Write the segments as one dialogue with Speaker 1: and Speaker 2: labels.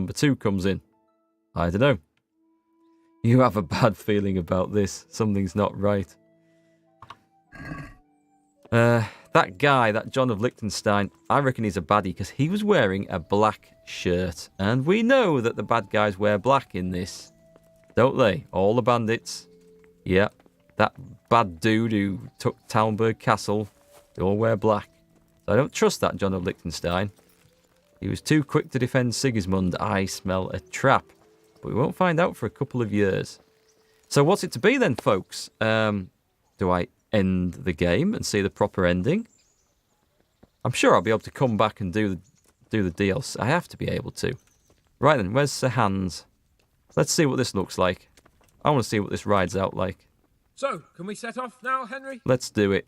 Speaker 1: number 2 comes in. I don't know. You have a bad feeling about this. Something's not right. That guy, that John of Liechtenstein, I reckon he's a baddie because he was wearing a black shirt. And we know that the bad guys wear black in this. Don't they? All the bandits. Yeah. That bad dude who took Talmberg Castle. They all wear black. So I don't trust that John of Liechtenstein. He was too quick to defend Sigismund. I smell a trap. But we won't find out for a couple of years. So what's it to be then, folks? Do I end the game and see the proper ending? I'm sure I'll be able to come back and do the DLC. I have to be able to. Right then, where's Sir Hans? Let's see what this looks like. I want to see what this rides out like.
Speaker 2: So, can we set off now, Henry?
Speaker 1: Let's do it.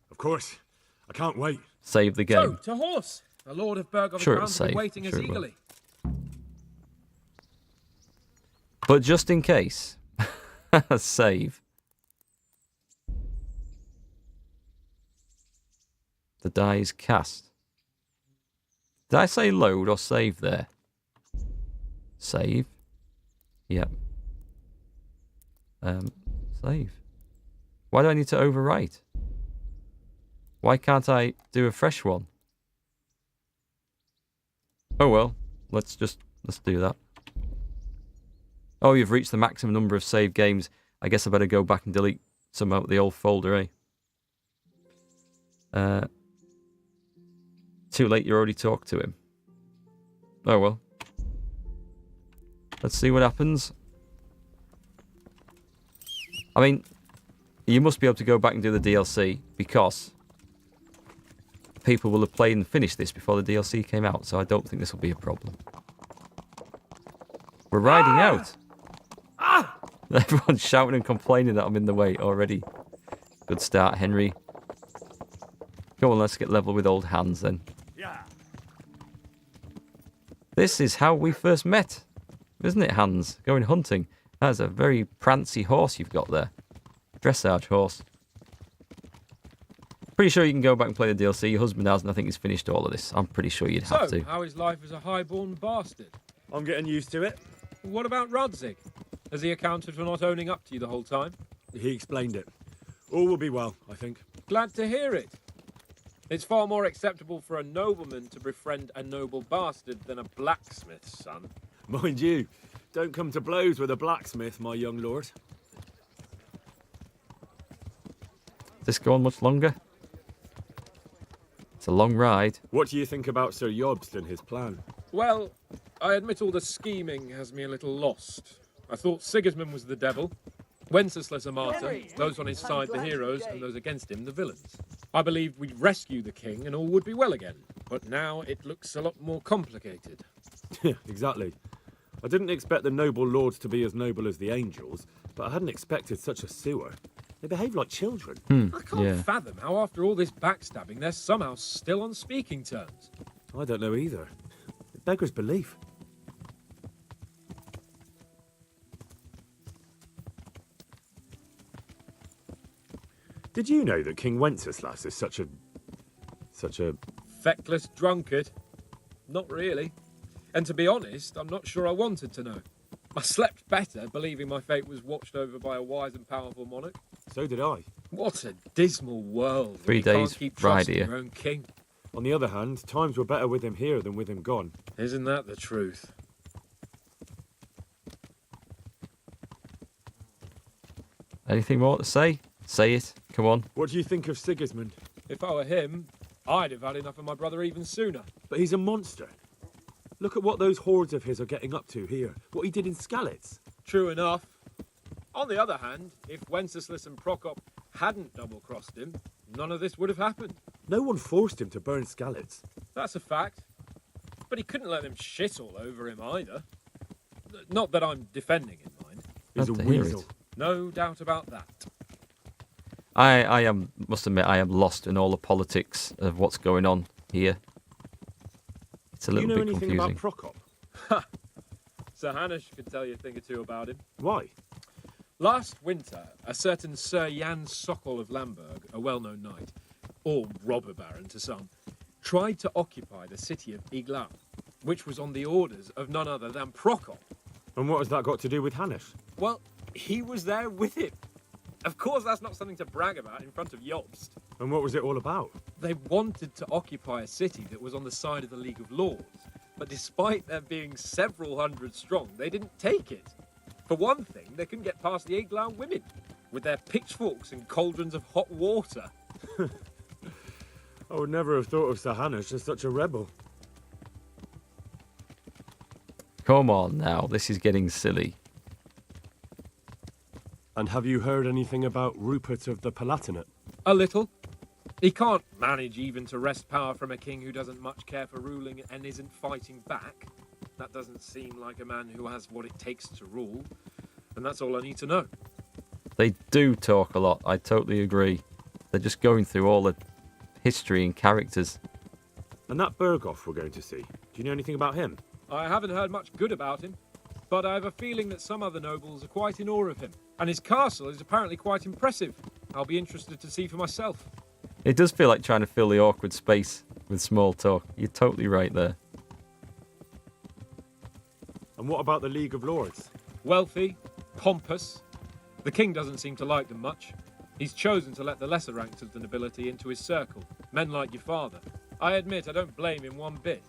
Speaker 3: Of course. I can't wait.
Speaker 1: Save the game.
Speaker 2: So, to horse. The Lord of Berg
Speaker 1: Sure,
Speaker 2: is waiting us eagerly.
Speaker 1: But just in case, save. The die is cast. Did I say load or save there? Save. Yep. Save. Why do I need to overwrite? Why can't I do a fresh one? Oh well, let's do that. Oh, you've reached the maximum number of saved games. I guess I better go back and delete some out of the old folder, eh? Too late, you already talked to him. Oh well. Let's see what happens. I mean, you must be able to go back and do the DLC because people will have played and finished this before the DLC came out, so I don't think this will be a problem. We're riding out. Everyone's shouting and complaining that I'm in the way already. Good start, Henry. Come on, let's get level with old Hans then. This is how we first met, isn't it, Hans? Going hunting. That's a very prancy horse you've got there. Dressage horse. Pretty sure you can go back and play the DLC. Your husband has, and I think he's finished all of this. I'm pretty sure you'd have to.
Speaker 2: So, how is life as a highborn bastard?
Speaker 3: I'm getting used to it.
Speaker 2: What about Radzig? Has he accounted for not owning up to you the whole time?
Speaker 3: He explained it. All will be well, I think.
Speaker 2: Glad to hear it. It's far more acceptable for a nobleman to befriend a noble bastard than a blacksmith's son.
Speaker 3: Mind you, don't come to blows with a blacksmith, my young lord.
Speaker 1: Does this go on much longer? It's a long ride.
Speaker 3: What do you think about Sir Jobst and his plan?
Speaker 2: Well, I admit all the scheming has me a little lost. I thought Sigismund was the devil, Wenceslas a martyr, those on his side the heroes, and those against him the villains. I believed we'd rescue the king and all would be well again, but now it looks a lot more complicated.
Speaker 3: Exactly. I didn't expect the noble lords to be as noble as the angels, but I hadn't expected such a sewer. They behave like children.
Speaker 2: I can't fathom how after all this backstabbing they're somehow still on speaking terms.
Speaker 3: I don't know either. It beggars belief. Did you know that King Wenceslas is such a...
Speaker 2: Feckless drunkard? Not really. And to be honest, I'm not sure I wanted to know. I slept better, believing my fate was watched over by a wise and powerful monarch.
Speaker 3: So did I.
Speaker 2: What a dismal world.
Speaker 1: 3 days
Speaker 2: You can't keep
Speaker 1: ride
Speaker 2: trusting
Speaker 1: here.
Speaker 2: your own king.
Speaker 3: On the other hand, times were better with him here than with him gone.
Speaker 2: Isn't that the truth?
Speaker 1: Anything more to say? Say it. Come on.
Speaker 3: What do you think of Sigismund?
Speaker 2: If I were him, I'd have had enough of my brother even sooner.
Speaker 3: But he's a monster. Look at what those hordes of his are getting up to here. What he did in Skalitz.
Speaker 2: True enough. On the other hand, if Wenceslas and Prokop hadn't double-crossed him, none of this would have happened.
Speaker 3: No one forced him to burn Skalitz.
Speaker 2: That's a fact. But he couldn't let them shit all over him either. Not that I'm defending him, mind.
Speaker 3: He's a
Speaker 1: Glad to hear
Speaker 3: weasel.
Speaker 1: it.
Speaker 2: No doubt about that.
Speaker 1: I must admit, I am lost in all the politics of what's going on here. It's a
Speaker 3: Do you
Speaker 1: little
Speaker 3: know
Speaker 1: bit
Speaker 3: anything
Speaker 1: confusing.
Speaker 3: about Prokop?
Speaker 2: Sir Hanush could tell you a thing or two about him.
Speaker 3: Why?
Speaker 2: Last winter, a certain Sir Jan Sokol of Lamberg, a well-known knight, or robber baron to some, tried to occupy the city of Iglau. which was on the orders of none other than Prokop.
Speaker 3: And what has that got to do with Hanish?
Speaker 2: Well, he was there with him. Of course, that's not something to brag about in front of Jobst.
Speaker 3: And what was it all about?
Speaker 2: They wanted to occupy a city that was on the side of the League of Lords, but despite there being several hundred strong, they didn't take it. For one thing, they couldn't get past the Eglau women, with their pitchforks and cauldrons of hot water.
Speaker 3: I would never have thought of Sir Hanish as such a rebel.
Speaker 1: Come on now, this is getting silly.
Speaker 4: And have you heard anything about Rupert of the Palatinate?
Speaker 2: A little. He can't manage even to wrest power from a king who doesn't much care for ruling and isn't fighting back. That doesn't seem like a man who has what it takes to rule. And that's all I need to know.
Speaker 1: They do talk a lot, I totally agree. They're just going through all the history and characters.
Speaker 3: And that Berghoff we're going to see, do you know anything about him?
Speaker 2: I haven't heard much good about him, but I have a feeling that some other nobles are quite in awe of him. And his castle is apparently quite impressive. I'll be interested to see for myself.
Speaker 1: It does feel like trying to fill the awkward space with small talk. You're totally right there.
Speaker 3: And what about the League of Lords?
Speaker 2: Wealthy, pompous. The king doesn't seem to like them much. He's chosen to let the lesser ranks of the nobility into his circle, men like your father. I admit I don't blame him one bit.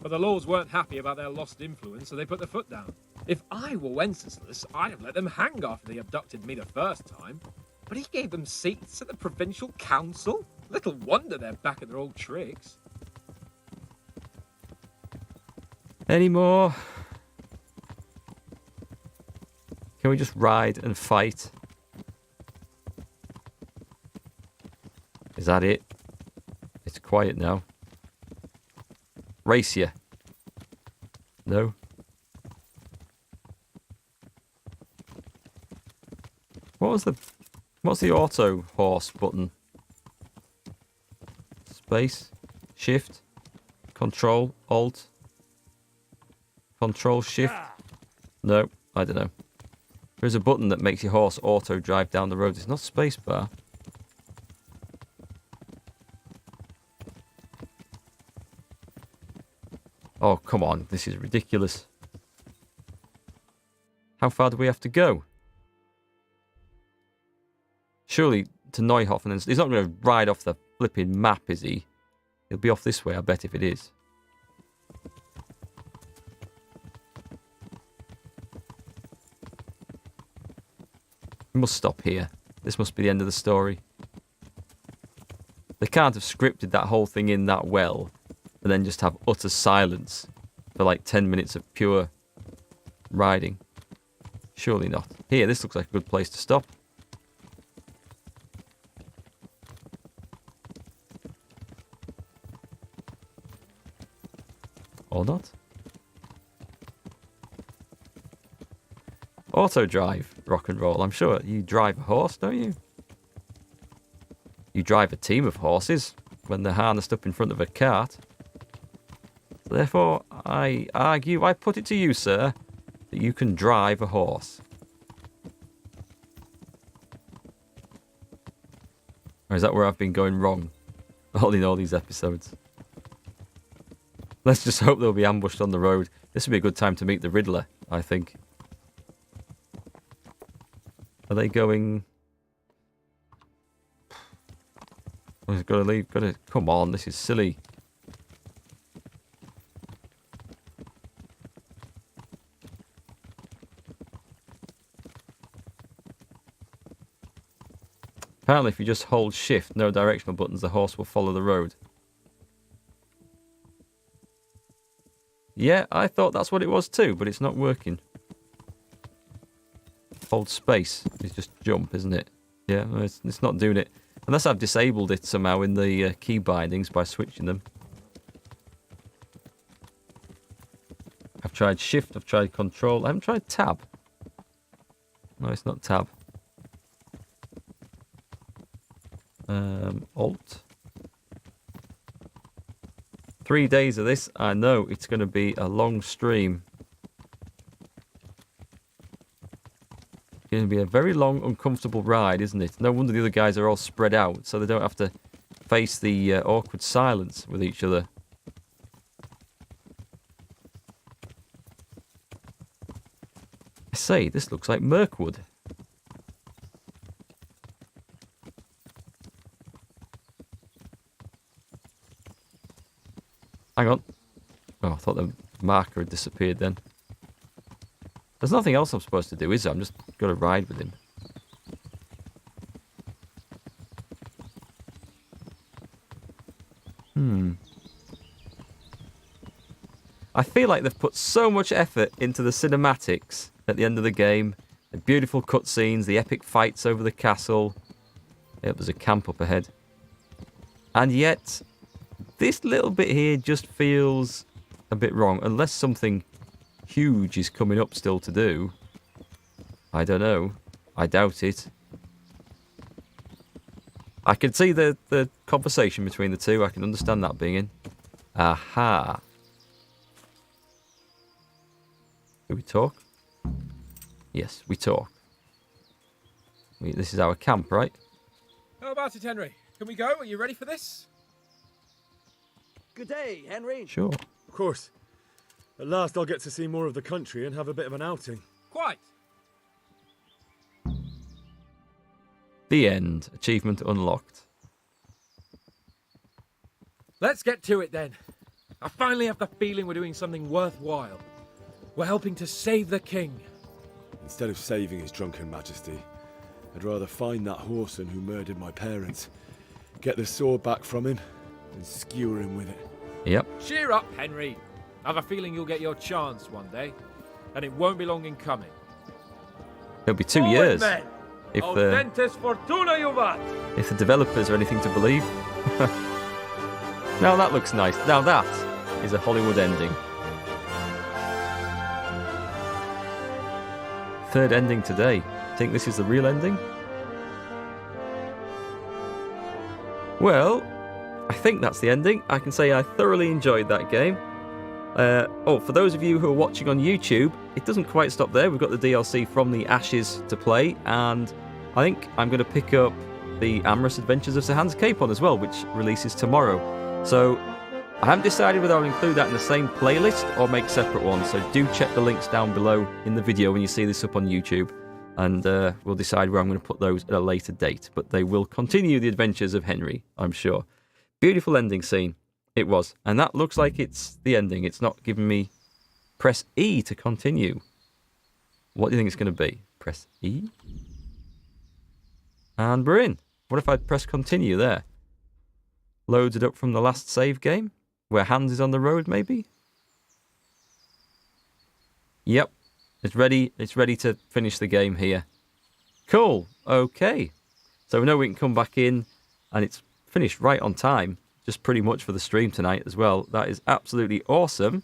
Speaker 2: But the lords weren't happy about their lost influence, so they put their foot down. If I were Wenceslas, I'd have let them hang after they abducted me the first time. But he gave them seats at the provincial council? Little wonder they're back at their old tricks.
Speaker 1: Any more? Can we just ride and fight? Is that it? It's quiet now. Race you. No. What's the auto horse button? Space, shift, control, alt, control, shift. No, I don't know. There's a button that makes your horse auto drive down the road. It's not space bar. Oh, come on. This is ridiculous. How far do we have to go? Surely to Neuhofen. And he's not going to ride off the flipping map, is he? He'll be off this way, I bet, if it is. We must stop here. This must be the end of the story. They can't have scripted that whole thing in that well and then just have utter silence for like 10 minutes of pure riding. Surely not. Here, this looks like a good place to stop. Or not. Auto drive, rock and roll. I'm sure you drive a horse, don't you? You drive a team of horses when they're harnessed up in front of a cart. Therefore, I put it to you, sir, that you can drive a horse. Or is that where I've been going wrong in all these episodes? Let's just hope they'll be ambushed on the road. This would be a good time to meet the Riddler, I think. Are they going... I've got to leave. Come on, this is silly. Apparently, if you just hold shift, no directional buttons, the horse will follow the road. Yeah, I thought that's what it was too, but it's not working. Hold space is just jump, isn't it? Yeah, no, it's not doing it. Unless I've disabled it somehow in the key bindings by switching them. I've tried shift, I've tried control. I haven't tried tab. No, it's not tab. Alt. 3 days of this. I know it's going to be a long stream. It's going to be a very long, uncomfortable ride, isn't it? No wonder the other guys are all spread out, so they don't have to face the awkward silence with each other. I say, this looks like Mirkwood. Hang on. Oh, I thought the marker had disappeared then. There's nothing else I'm supposed to do, is there? I'm just going to ride with him. I feel like they've put so much effort into the cinematics at the end of the game. The beautiful cutscenes, the epic fights over the castle. Yep, there's a camp up ahead. And yet, this little bit here just feels a bit wrong. Unless something huge is coming up still to do. I don't know. I doubt it. I can see the conversation between the two. I can understand that being in. Aha. Do we talk? Yes, we talk. This is our camp, right?
Speaker 2: How about it, Henry? Can we go? Are you ready for this?
Speaker 5: Good day, Henry.
Speaker 1: Sure.
Speaker 3: Of course. At last I'll get to see more of the country and have a bit of an outing.
Speaker 2: Quite.
Speaker 1: The end. Achievement unlocked.
Speaker 2: Let's get to it then. I finally have the feeling we're doing something worthwhile. We're helping to save the king.
Speaker 3: Instead of saving his drunken majesty, I'd rather find that whoreson who murdered my parents, get the sword back from him, and skewer him with it.
Speaker 1: Yep.
Speaker 2: Cheer up, Henry. I have a feeling you'll get your chance one day, and it won't be long in coming.
Speaker 1: It'll be 2 years.
Speaker 2: Men.
Speaker 1: If
Speaker 2: Audentes fortuna juvat.
Speaker 1: if the developers are anything to believe. Now that looks nice. Now that is a Hollywood ending. Third ending today. Think this is the real ending? Well, I think that's the ending. I can say I thoroughly enjoyed that game. For those of you who are watching on YouTube, it doesn't quite stop there. We've got the DLC from the Ashes to play, and I think I'm going to pick up the Amorous Adventures of Sir Hans Capon as well, which releases tomorrow. So I haven't decided whether I'll include that in the same playlist or make separate ones, so do check the links down below in the video when you see this up on YouTube, and we'll decide where I'm going to put those at a later date. But they will continue the adventures of Henry, I'm sure. Beautiful ending scene. It was. And that looks like it's the ending. It's not giving me... Press E to continue. What do you think it's going to be? Press E? And we're in. What if I press continue there? Loads it up from the last save game? Where Hans is on the road, maybe? Yep. It's ready. It's ready to finish the game here. Cool. Okay. So we know we can come back in, and it's finished right on time. Just pretty much for the stream tonight as well. That is absolutely awesome.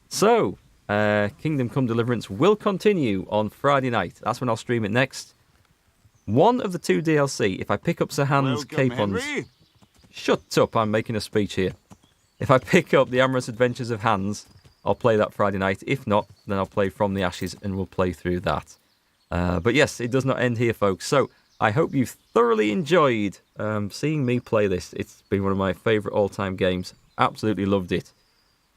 Speaker 1: So, Kingdom Come Deliverance will continue on Friday night. That's when I'll stream it next. One of the two DLC, if I pick up Sir Hans Capon's...
Speaker 5: Henry.
Speaker 1: Shut up, I'm making a speech here. If I pick up the Amorous Adventures of Hans, I'll play that Friday night. If not, then I'll play From the Ashes and we'll play through that. But yes, it does not end here, folks. So, I hope you've thoroughly enjoyed seeing me play this. It's been one of my favourite all-time games. Absolutely loved it.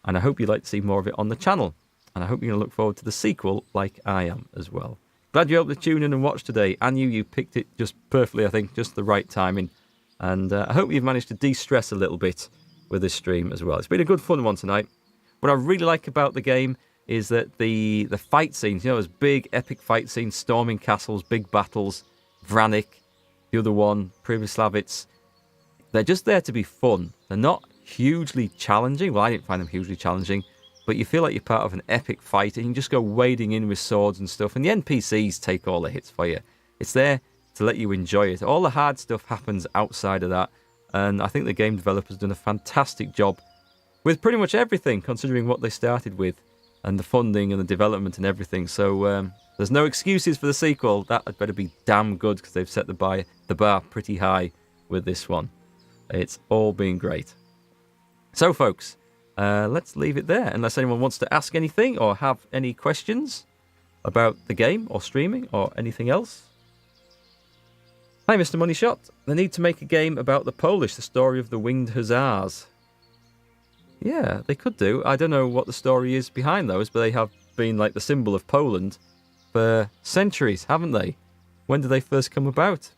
Speaker 1: And I hope you'd like to see more of it on the channel. And I hope you're going to look forward to the sequel like I am as well. Glad you able to tune in and watch today. And you picked it just perfectly, I think. Just the right timing. And I hope you've managed to de-stress a little bit with this stream as well. It's been a good fun one tonight. What I really like about the game is that the fight scenes, you know, those big epic fight scenes, storming castles, big battles, Vranik, the other one, Pribyslavitz, they're just there to be fun. They're not hugely challenging. Well, I didn't find them hugely challenging, but you feel like you're part of an epic fight and you just go wading in with swords and stuff, and the NPCs take all the hits for you. It's there to let you enjoy it. All the hard stuff happens outside of that, and I think the game developers done a fantastic job with pretty much everything, considering what they started with, and the funding and the development and everything. So there's no excuses for the sequel. That had better be damn good, because they've set the bar pretty high with this one. It's all been great. So, folks, let's leave it there, unless anyone wants to ask anything or have any questions about the game or streaming or anything else. Hi, Mr. Moneyshot. They need to make a game about the Polish, the story of the Winged Hussars. Yeah, they could do. I don't know what the story is behind those, but they have been like the symbol of Poland for centuries, haven't they? When did they first come about?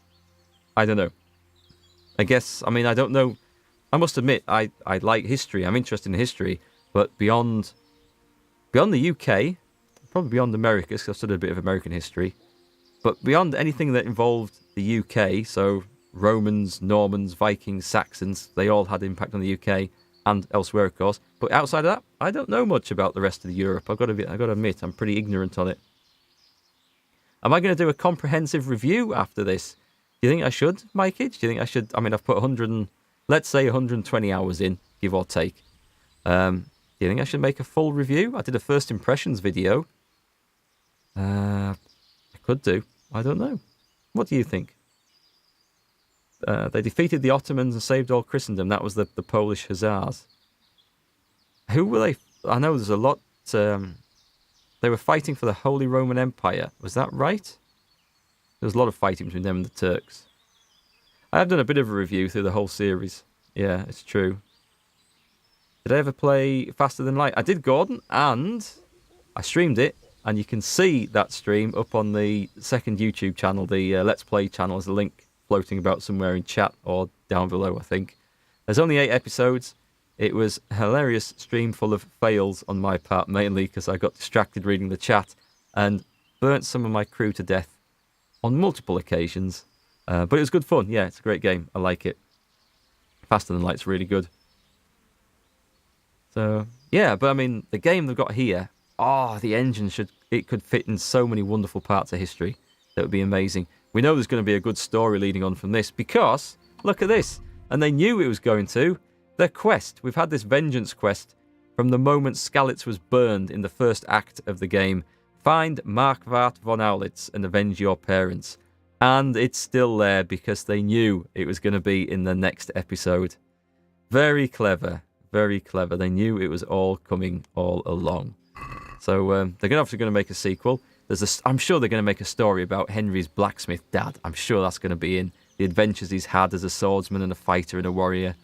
Speaker 1: I don't know. I guess, I mean, I don't know. I must admit, I like history. I'm interested in history. But beyond the UK, probably beyond America, because I've studied a bit of American history. But beyond anything that involved the UK, so Romans, Normans, Vikings, Saxons, they all had impact on the UK and elsewhere, of course. But outside of that, I don't know much about the rest of Europe. I've got to admit, I'm pretty ignorant on it. Am I going to do a comprehensive review after this? Do you think I should, Mikey? Do you think I should? I mean, I've put 120 hours in, give or take. Do you think I should make a full review? I did a first impressions video. I could do. I don't know. What do you think? They defeated the Ottomans and saved all Christendom. That was the Polish Hussars. Who were they? I know there's a lot. They were fighting for the Holy Roman Empire. Was that right? There was a lot of fighting between them and the Turks. I have done a bit of a review through the whole series. Yeah, it's true. Did I ever play Faster Than Light? I did, Gordon, and I streamed it. And you can see that stream up on the second YouTube channel, the Let's Play channel. There's a link floating about somewhere in chat or down below, I think. There's only 8 episodes. It was a hilarious stream full of fails on my part, mainly because I got distracted reading the chat and burnt some of my crew to death on multiple occasions. But it was good fun. Yeah, it's a great game. I like it. Faster Than Light's really good. So, yeah, but I mean, the game they've got here, the engine could fit in so many wonderful parts of history. That would be amazing. We know there's going to be a good story leading on from this because, look at this. And they knew it was going to. Their quest. We've had this vengeance quest from the moment Skalitz was burned in the first act of the game. Find Markvart von Aulitz and avenge your parents. And it's still there because they knew it was going to be in the next episode. Very clever. Very clever. They knew it was all coming all along. So they're obviously going to make a sequel. I'm sure they're going to make a story about Henry's blacksmith dad. I'm sure that's going to be in the adventures he's had as a swordsman and a fighter and a warrior.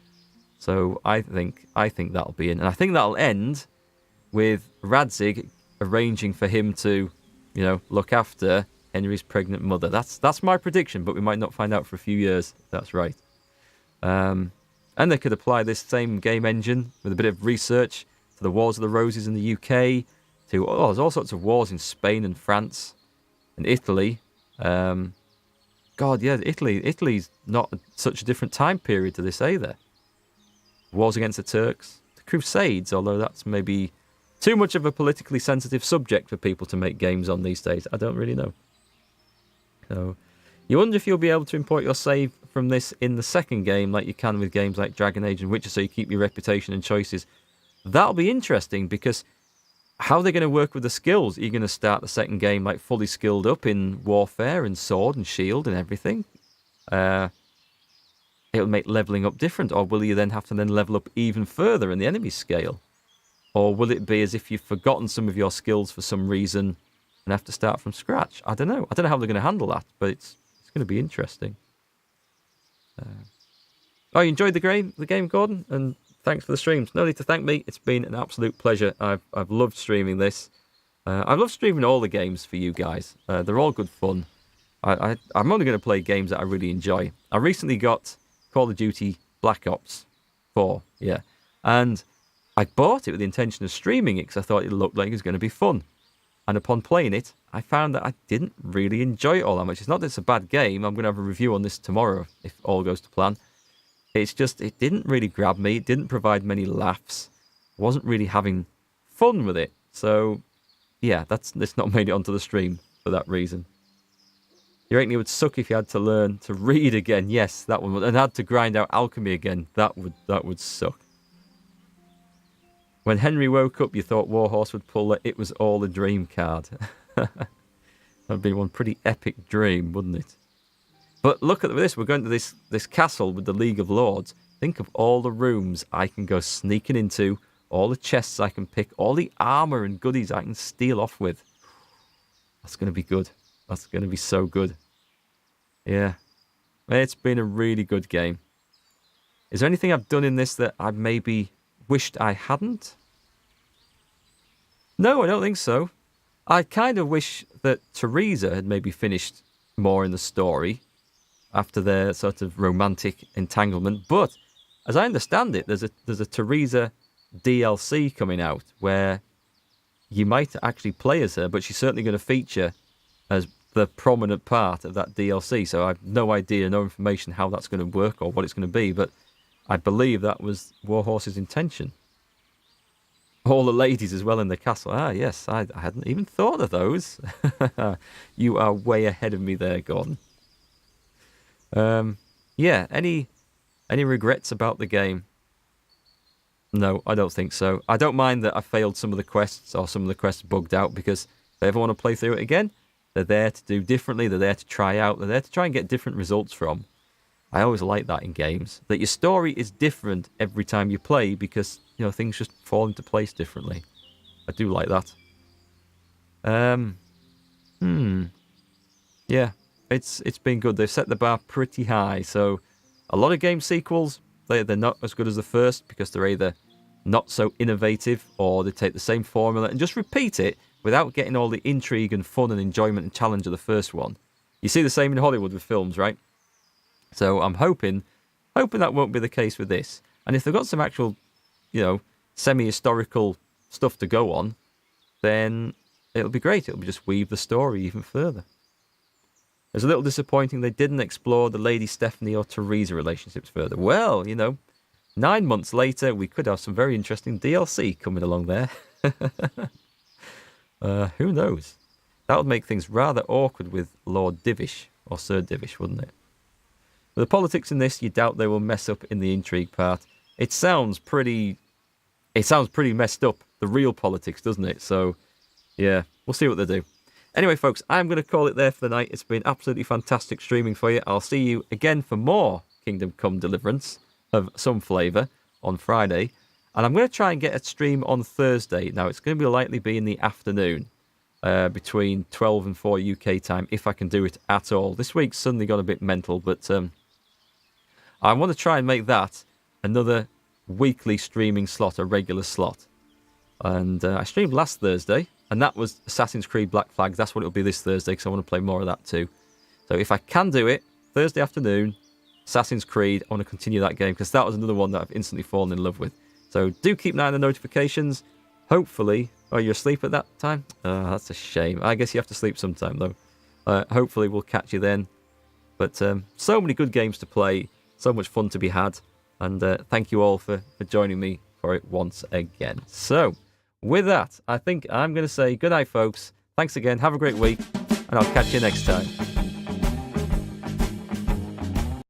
Speaker 1: So I think that'll be in. And I think that'll end with Radzig arranging for him to, look after Henry's pregnant mother. That's my prediction, but we might not find out for a few years if that's right. And they could apply this same game engine with a bit of research to the Wars of the Roses in the UK, to there's all sorts of wars in Spain and France and Italy. Italy's not such a different time period to this either. Wars against the Turks, the Crusades, although that's maybe too much of a politically sensitive subject for people to make games on these days. I don't really know. So, you wonder if you'll be able to import your save from this in the second game like you can with games like Dragon Age and Witcher, so you keep your reputation and choices. That'll be interesting because how are they going to work with the skills? Are you going to start the second game like fully skilled up in warfare and sword and shield and everything? It'll make leveling up different, or will you then have to level up even further in the enemy scale? Or will it be as if you've forgotten some of your skills for some reason and have to start from scratch? I don't know. I don't know how they're going to handle that, but it's going to be interesting. You enjoyed the game, Gordon? And thanks for the streams. No need to thank me. It's been an absolute pleasure. I've loved streaming this. I've loved streaming all the games for you guys. They're all good fun. I'm only going to play games that I really enjoy. I recently got Call of Duty Black Ops 4, yeah. And I bought it with the intention of streaming it because I thought it looked like it was going to be fun. And upon playing it, I found that I didn't really enjoy it all that much. It's not that it's a bad game. I'm going to have a review on this tomorrow if all goes to plan. It's just, it didn't really grab me. It didn't provide many laughs. I wasn't really having fun with it. So, yeah, it's not made it onto the stream for that reason. You reckon it would suck if you had to learn to read again? Yes, that one would. And had to grind out alchemy again. That would suck. When Henry woke up, you thought Warhorse would pull the "It was all a dream" card. That'd be one pretty epic dream, wouldn't it? But look at this. We're going to this castle with the League of Lords. Think of all the rooms I can go sneaking into, all the chests I can pick, all the armor and goodies I can steal off with. That's going to be good. That's going to be so good. Yeah. It's been a really good game. Is there anything I've done in this that I maybe wished I hadn't? No, I don't think so. I kind of wish that Teresa had maybe finished more in the story after their sort of romantic entanglement. But as I understand it, there's a Teresa DLC coming out where you might actually play as her, but she's certainly going to feature as the prominent part of that DLC. So I have no idea, no information how that's going to work or what it's going to be, but I believe that was Warhorse's intention. All the ladies as well in the castle. Ah, yes, I hadn't even thought of those. You are way ahead of me there, Gordon. Yeah, any regrets about the game? No, I don't think so. I don't mind that I failed some of the quests or some of the quests bugged out, because if I ever want to play through it again, they're there to do differently. They're there to try out. They're there to try and get different results from. I always like that in games, that your story is different every time you play, because things just fall into place differently. I do like that. Yeah, it's been good. They've set the bar pretty high. So a lot of game sequels, they're not as good as the first, because they're either not so innovative or they take the same formula and just repeat it without getting all the intrigue and fun and enjoyment and challenge of the first one. You see the same in Hollywood with films, right? So I'm hoping that won't be the case with this. And if they've got some actual, semi-historical stuff to go on, then it'll be great. It'll just weave the story even further. It's a little disappointing they didn't explore the Lady Stephanie or Teresa relationships further. Well, 9 months later, we could have some very interesting DLC coming along there. Who knows? That would make things rather awkward with Lord Divish, or Sir Divish, wouldn't it? But the politics in this, you doubt they will mess up in the intrigue part. It sounds pretty messed up, the real politics, doesn't it? So, yeah, we'll see what they do. Anyway, folks, I'm going to call it there for the night. It's been absolutely fantastic streaming for you. I'll see you again for more Kingdom Come Deliverance of some flavour on Friday. And I'm going to try and get a stream on Thursday. Now, it's going to likely be in the afternoon, between 12 and 4 UK time, if I can do it at all. This week's suddenly got a bit mental, but I want to try and make that another weekly streaming slot, a regular slot. And I streamed last Thursday, and that was Assassin's Creed Black Flag. That's what it'll be this Thursday, because I want to play more of that too. So if I can do it, Thursday afternoon, Assassin's Creed, I want to continue that game, because that was another one that I've instantly fallen in love with. So do keep an eye on the notifications. Hopefully... Oh, you're asleep at that time? Oh, that's a shame. I guess you have to sleep sometime, though. Hopefully we'll catch you then. But so many good games to play. So much fun to be had. And thank you all for joining me for it once again. So, with that, I think I'm going to say good night, folks. Thanks again. Have a great week. And I'll catch you next time.